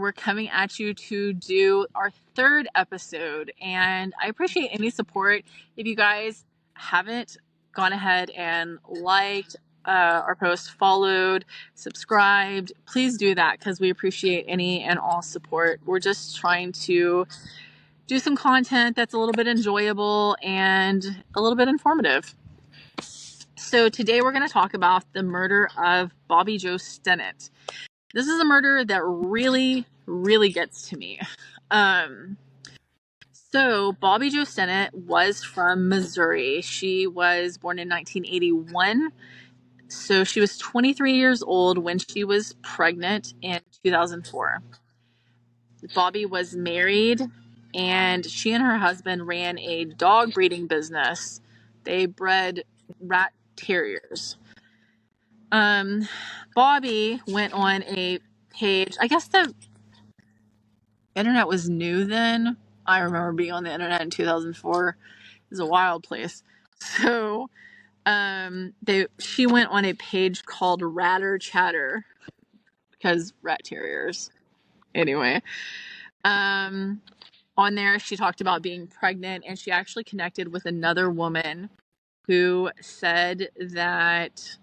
We're coming at you to do our third episode, and I appreciate any support. If you guys haven't gone ahead and liked our post, followed, subscribed, please do that because we appreciate any and all support. We're just trying to do some content that's a little bit enjoyable and a little bit informative. So today we're going to talk about the murder of Bobby Joe Stinnett. This is a murder that really gets to me. So Bobby Joe Stinnett was from Missouri. She was born in 1981. So she was 23 years old when she was pregnant in 2004. Bobby was married, and she and her husband ran a dog breeding business. They bred rat terriers. Bobby went on a page. I guess the internet was new then. I remember being on the internet in 2004. It was a wild place. So, she went on a page called Ratter Chatter because rat terriers. Anyway, on there she talked about being pregnant, and she actually connected with another woman who said that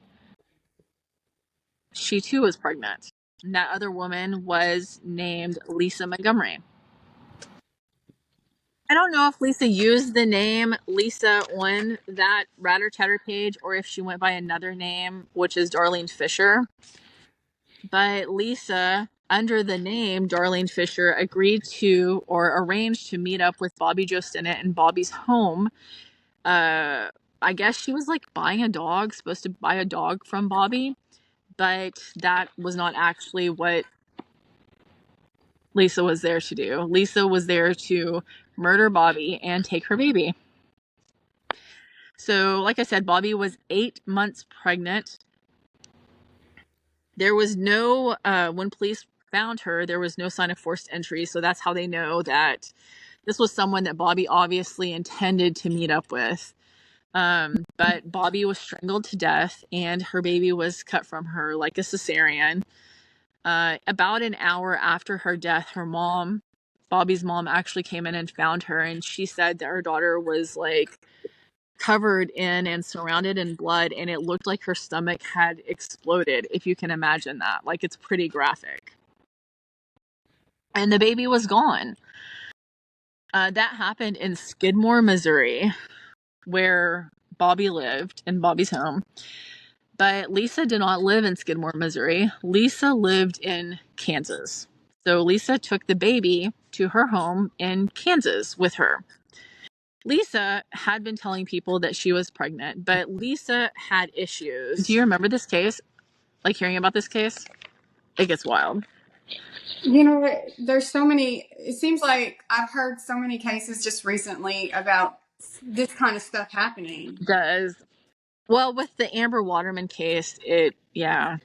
she too was pregnant. And that other woman was named Lisa Montgomery. I don't know if Lisa used the name Lisa on that Ratter Chatter page or if she went by another name, which is Darlene Fisher. But Lisa, under the name Darlene Fisher, agreed to or arranged to meet up with Bobby Joe Stinnett in Bobby's home. I guess she was like buying a dog, supposed to buy a dog from Bobby, but that was not actually what Lisa was there to do. Lisa was there to murder Bobby and take her baby. So, like I said, Bobby was 8 months pregnant. There was no, when police found her, there was no sign of forced entry. So that's how they know that this was someone that Bobby obviously intended to meet up with. But Bobby was strangled to death and her baby was cut from her like a cesarean. About an hour after her death, her mom, Bobby's mom, actually came in and found her, and she said that her daughter was like covered in and surrounded in blood, and it looked like her stomach had exploded, if you can imagine that. Like, it's pretty graphic. And the baby was gone. That happened in Skidmore, Missouri, where Bobby lived, in Bobby's home. But Lisa did not live in Skidmore, Missouri. Lisa lived in Kansas. So Lisa took the baby to her home in Kansas with her. Lisa had been telling people that she was pregnant, but Lisa had issues. Do you remember this case? Like hearing about this case? It gets wild. You know what? There's so many. It seems like I've heard so many cases just recently about this kind of stuff happening. It does. Well, with the Amber Waterman case, yeah.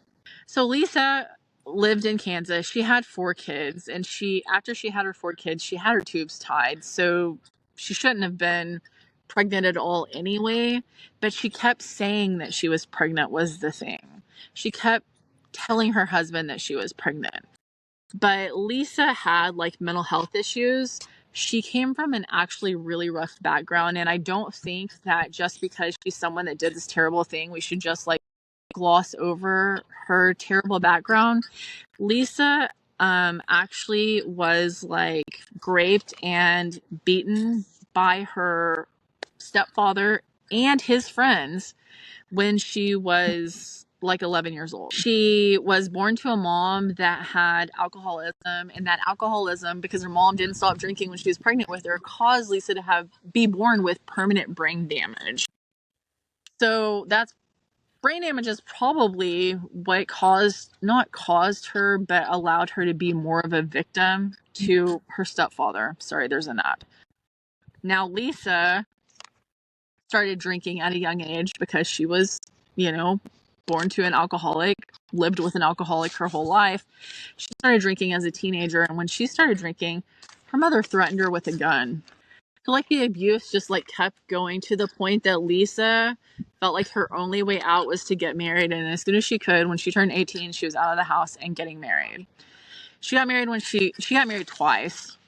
So Lisa lived in Kansas. She had 4 kids, and after she had her 4 kids, she had her tubes tied. So she shouldn't have been pregnant at all anyway, but she kept saying that she was pregnant was the thing. She kept telling her husband that she was pregnant. But Lisa had like mental health issues. She came from an actually really rough background, and I don't think that just because she's someone that did this terrible thing, we should just like gloss over her terrible background. Lisa actually was like raped and beaten by her stepfather and his friends when she was like 11 years old. She was born to a mom that had alcoholism, and that alcoholism, because her mom didn't stop drinking when she was pregnant with her, caused Lisa to be born with permanent brain damage. So that's brain damage is probably what not caused her, but allowed her to be more of a victim to her stepfather. Sorry, there's a gnat. Now, Lisa started drinking at a young age because she was, born to an alcoholic, lived with an alcoholic her whole life. She started drinking as a teenager, and when she started drinking, her mother threatened her with a gun. So like the abuse just like kept going to the point that Lisa felt like her only way out was to get married. And as soon as she could, when she turned 18, she was out of the house and getting married. She got married when she got married twice,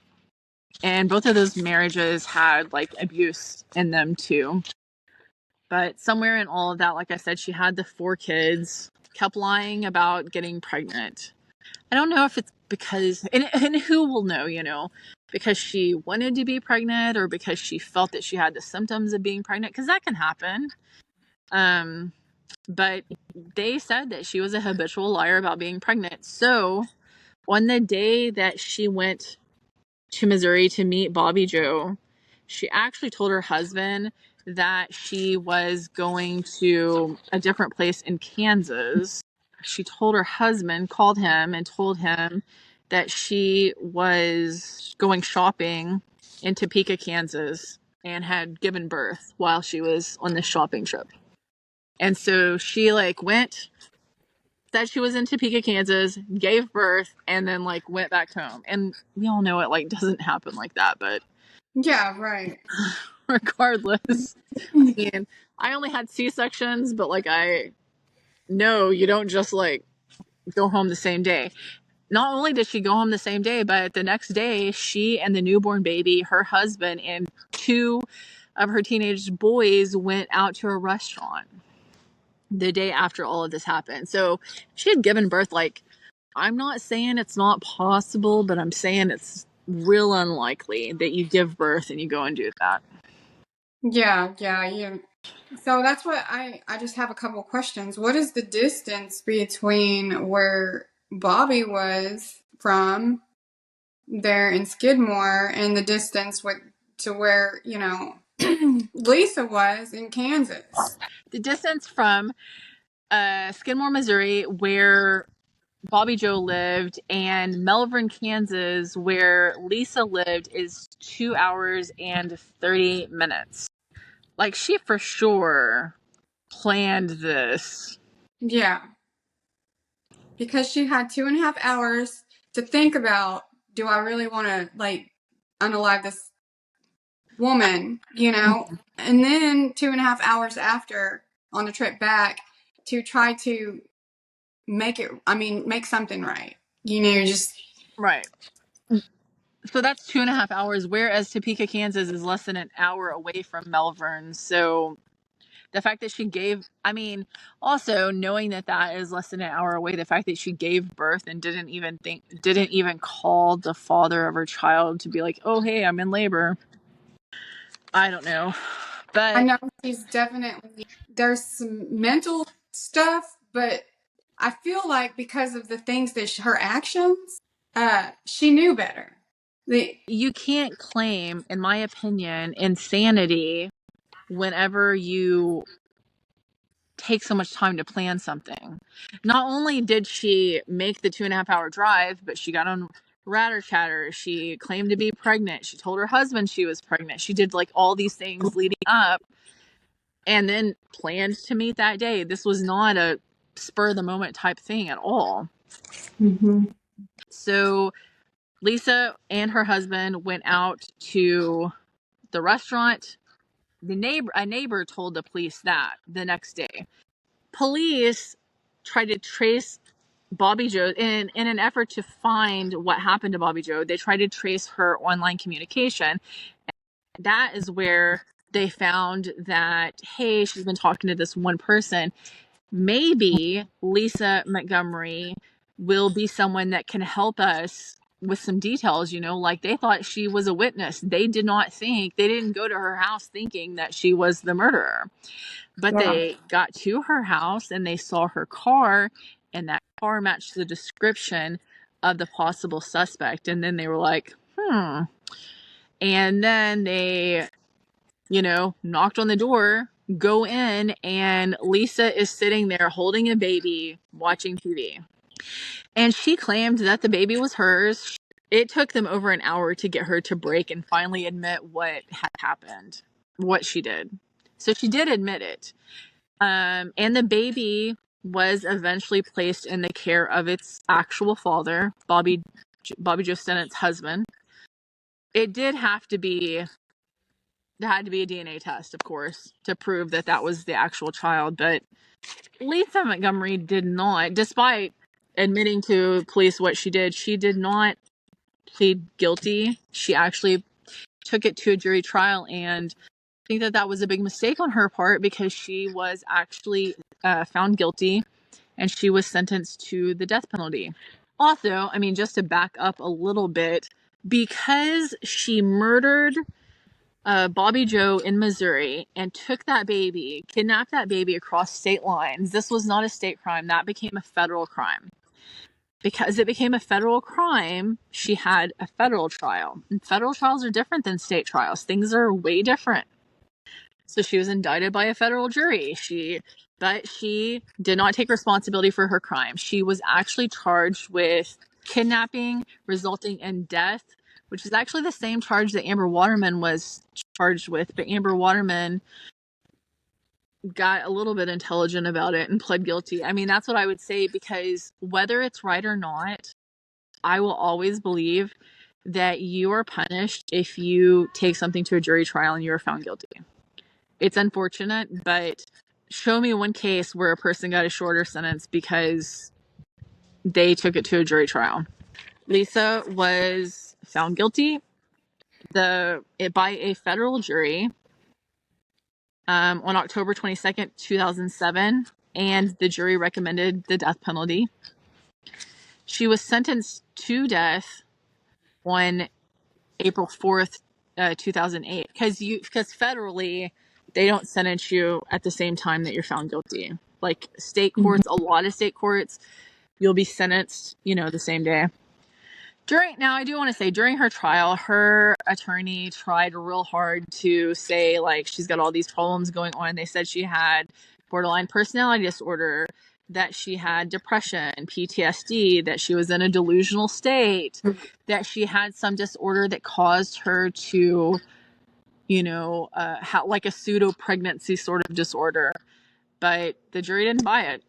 and both of those marriages had like abuse in them too. But somewhere in all of that, like I said, she had the 4 kids, kept lying about getting pregnant. I don't know if it's because, and who will know, because she wanted to be pregnant or because she felt that she had the symptoms of being pregnant, because that can happen. But they said that she was a habitual liar about being pregnant. So on the day that she went to Missouri to meet Bobby Joe, she actually told her husband that she was going to a different place in Kansas. She told her husband, called him, and told him that she was going shopping in Topeka, Kansas, and had given birth while she was on this shopping trip. And so she like went, said she was in Topeka, Kansas, gave birth, and then like went back home. And we all know it like doesn't happen like that, but Yeah, right. regardless, I mean, I only had C-sections, but like I know you don't just like go home the same day. Not only did she go home the same day, but the next day she and the newborn baby, her husband, and 2 of her teenage boys went out to a restaurant the day after all of this happened. So she had given birth. Like, I'm not saying it's not possible, but I'm saying it's real unlikely that you give birth and you go and do that. Yeah. So that's what I just have a couple questions. What is the distance between where Bobby was from there in Skidmore and the distance to where, Lisa was in Kansas? The distance from Skidmore, Missouri, where Bobby Joe lived, and Melbourne, Kansas, where Lisa lived, is 2 hours and 30 minutes. Like, she for sure planned this. Yeah. Because she had 2.5 hours to think about, do I really want to like unalive this woman, and then 2.5 hours after on the trip back to try to make something right. Just Right. So that's 2.5 hours, whereas Topeka, Kansas is less than an hour away from Melbourne. So the fact that she gave, I mean, also knowing that that is less than an hour away, the fact that she gave birth and didn't even call the father of her child to be like, oh, hey, I'm in labor. I don't know. I But know she's definitely, there's some mental stuff, but I feel like because of the things that her actions, she knew better. you can't claim, in my opinion, insanity whenever you take so much time to plan something. Not only did she make the 2.5 hour drive, but she got on Ratter Chatter. She claimed to be pregnant. She told her husband she was pregnant. She did like all these things leading up and then planned to meet that day. This was not a spur of the moment type thing at all. Mm-hmm. So Lisa and her husband went out to the restaurant. A neighbor told the police that the next day. Police tried to trace Bobby Joe in an effort to find what happened to Bobby Joe. They tried to trace her online communication. That is where they found that, hey, she's been talking to this one person. Maybe Lisa Montgomery will be someone that can help us with some details, like they thought she was a witness. They didn't go to her house thinking that she was the murderer. But Yeah. they got to her house and they saw her car, and that car matched the description of the possible suspect. And then they were like, And then they, knocked on the door, go in, and Lisa is sitting there holding a baby, watching TV. And she claimed that the baby was hers. It took them over an hour to get her to break and finally admit what had happened, what she did. So she did admit it. And the baby was eventually placed in the care of its actual father, Bobby Joe Stennett's husband. It did have to be There had to be a DNA test, of course, to prove that that was the actual child. But Lisa Montgomery did not, despite admitting to police what she did. She did not plead guilty. She actually took it to a jury trial, and I think that that was a big mistake on her part because she was actually found guilty and she was sentenced to the death penalty. Also, I mean, just to back up a little bit, because she murdered Bobby Joe in Missouri and took that baby, kidnapped that baby across state lines, this was not a state crime. That became a federal crime. Because it became a federal crime, she had a federal trial. And federal trials are different than state trials. Things are way different. So she was indicted by a federal jury. But she did not take responsibility for her crime. She was actually charged with kidnapping resulting in death, which is actually the same charge that Amber Waterman was charged with. But Amber Waterman got a little bit intelligent about it and pled guilty. I mean, that's what I would say, because whether it's right or not, I will always believe that you are punished if you take something to a jury trial and you are found guilty. It's unfortunate, but show me one case where a person got a shorter sentence because they took it to a jury trial. Lisa was found guilty by a federal jury on October 22nd, 2007, and the jury recommended the death penalty. She was sentenced to death on April 4th, 2008, because federally they don't sentence you at the same time that you're found guilty. Like state courts, a lot of state courts, you'll be sentenced, the same day. Now I do want to say, during her trial, her attorney tried real hard to say, like, she's got all these problems going on. They said she had borderline personality disorder, that she had depression, PTSD, that she was in a delusional state, that she had some disorder that caused her to, like a pseudo pregnancy sort of disorder. But the jury didn't buy it.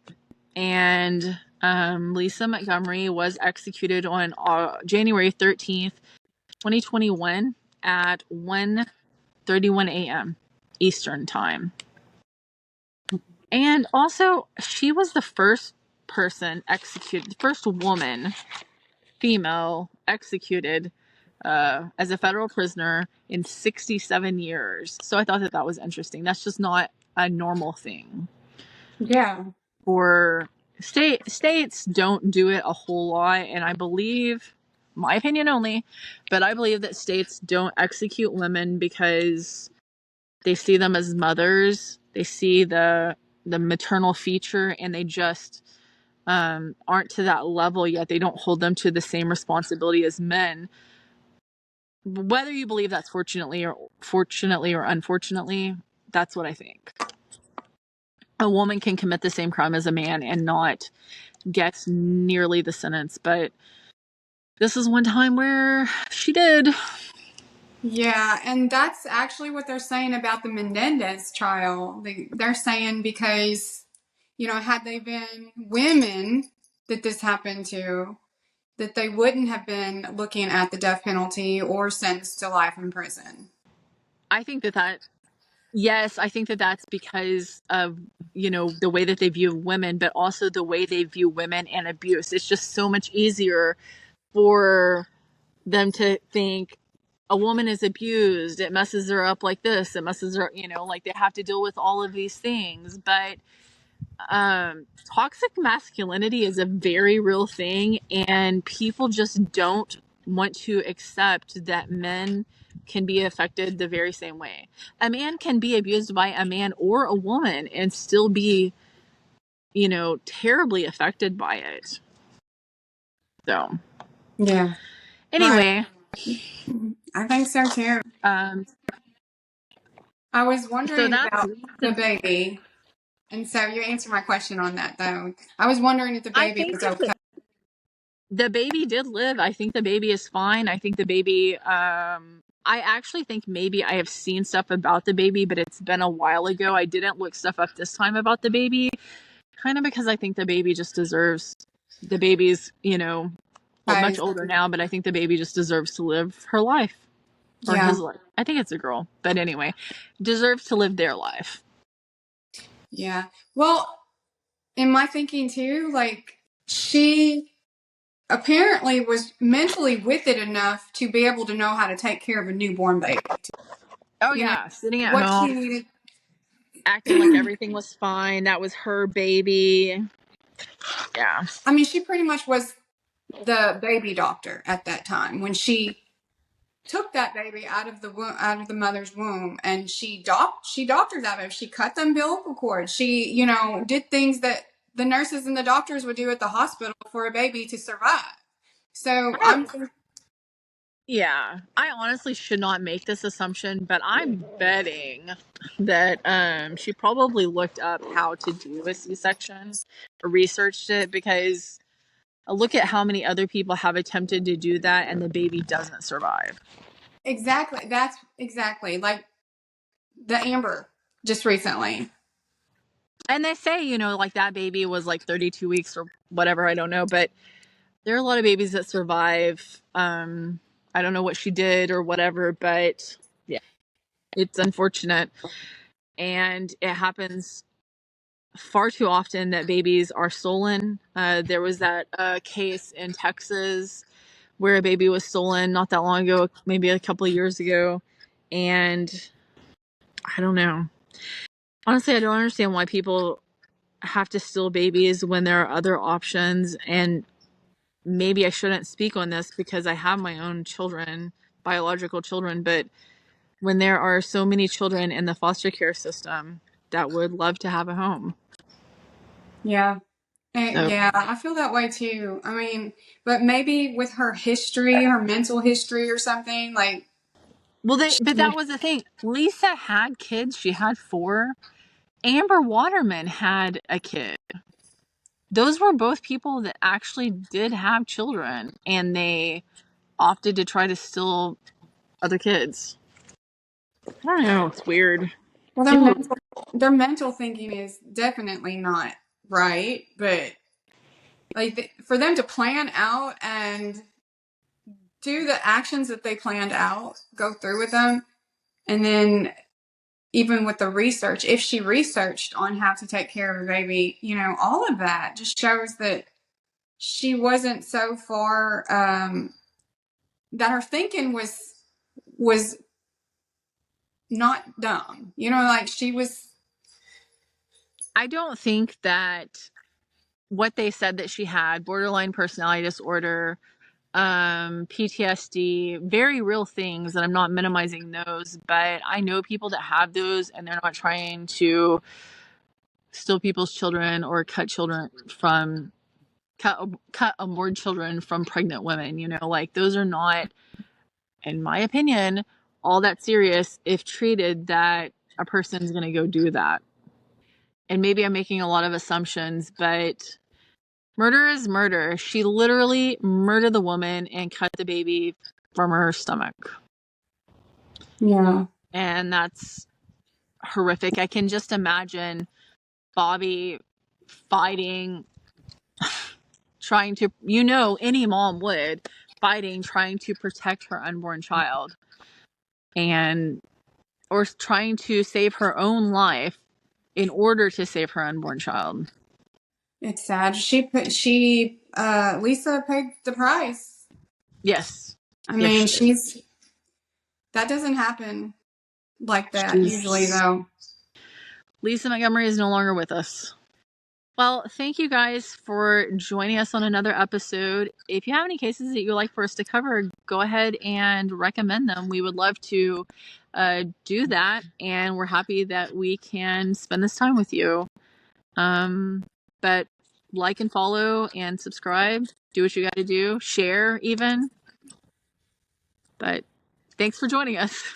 And Lisa Montgomery was executed on January 13th, 2021 at 1:31 a.m. Eastern Time. And also, she was the first person executed, the first woman, female, executed as a federal prisoner in 67 years. So I thought that was interesting. That's just not a normal thing. Yeah. For states don't do it a whole lot, and I believe, my opinion only, but I believe that states don't execute women because they see them as mothers. They see the maternal feature, and they just aren't to that level yet. They don't hold them to the same responsibility as men. Whether you believe that's fortunately or unfortunately, that's what I think. A woman can commit the same crime as a man and not get nearly the sentence, but this is one time where she did. Yeah, and that's actually what they're saying about the Menendez trial. They're saying because, had they been women that this happened to, that they wouldn't have been looking at the death penalty or sentenced to life in prison. I think yes, I think that that's because of, the way that they view women, but also the way they view women and abuse. It's just so much easier for them to think a woman is abused, it messes her up like this, it messes her, like they have to deal with all of these things. But toxic masculinity is a very real thing, and people just don't want to accept that men can be affected the very same way. A man can be abused by a man or a woman and still be, terribly affected by it. So, Yeah. anyway, I think so too. I was wondering about the baby. And so you answered my question on that, though. I was wondering if the baby was okay. The baby did live. I think the baby is fine. I think the baby, I actually think maybe I have seen stuff about the baby, but it's been a while ago. I didn't look stuff up this time about the baby, kind of because I think the baby just deserves, the baby's, much older now, but I think the baby just deserves to live her life. Or his life. I think it's a girl. But anyway, deserves to live their life. Yeah. Well, in my thinking too, like, she apparently was mentally with it enough to be able to know how to take care of a newborn baby. Oh You know, yeah, sitting at what home, she needed. acting like everything was fine. That was her baby. Yeah. I mean, she pretty much was the baby doctor at that time when she took that baby out of the mother's womb, and she doctored that baby. She cut the umbilical cord. She, did things that the nurses and the doctors would do at the hospital for a baby to survive. So I, yeah. I honestly should not make this assumption, but I'm betting that she probably looked up how to do a C-section or researched it, because look at how many other people have attempted to do that and the baby doesn't survive. exactly, that's exactly like the Amber just recently. And they say, like that baby was like 32 weeks or whatever, I don't know, but there are a lot of babies that survive. I don't know what she did or whatever, but yeah, it's unfortunate. And it happens far too often that babies are stolen. There was that case in Texas where a baby was stolen not that long ago, maybe a couple of years ago. And I don't know. Honestly, I don't understand why people have to steal babies when there are other options. And maybe I shouldn't speak on this because I have my own children, biological children, but when there are so many children in the foster care system that would love to have a home. Yeah. So, Yeah, I feel that way too. I mean, but maybe with her history, her mental history or something, like, well, she, but that was the thing. Lisa had kids. She had four. Amber Waterman had a kid. Those were both people that actually did have children, and they opted to try to steal other kids. I don't know. It's weird. well, People, their mental thinking is definitely not right, but like for them to plan out and do the actions that they planned out, go through with them, and then even with the research, if she researched on how to take care of a baby, all of that just shows that she wasn't so far, that her thinking was not dumb. Like she was. I don't think that what they said that she had, borderline personality disorder, PTSD, very real things, and I'm not minimizing those, but I know people that have those and they're not trying to steal people's children or cut unborn children from pregnant women, like those are not, in my opinion, all that serious if treated, that a person's going to go do that. And maybe I'm making a lot of assumptions, but murder is murder. She literally murdered the woman and cut the baby from her stomach. Yeah. And that's horrific. I can just imagine Bobby fighting, trying to, any mom would, fighting, trying to protect her unborn child, and or trying to save her own life in order to save her unborn child. It's sad. Lisa paid the price. Yes. I Yes, mean, she did. that doesn't happen like that usually, She's though. Lisa Montgomery is no longer with us. Well, thank you guys for joining us on another episode. If you have any cases that you'd like for us to cover, go ahead and recommend them. We would love to do that, and we're happy that we can spend this time with you. But like and follow and subscribe. Do what you got to do. Share, even. But thanks for joining us.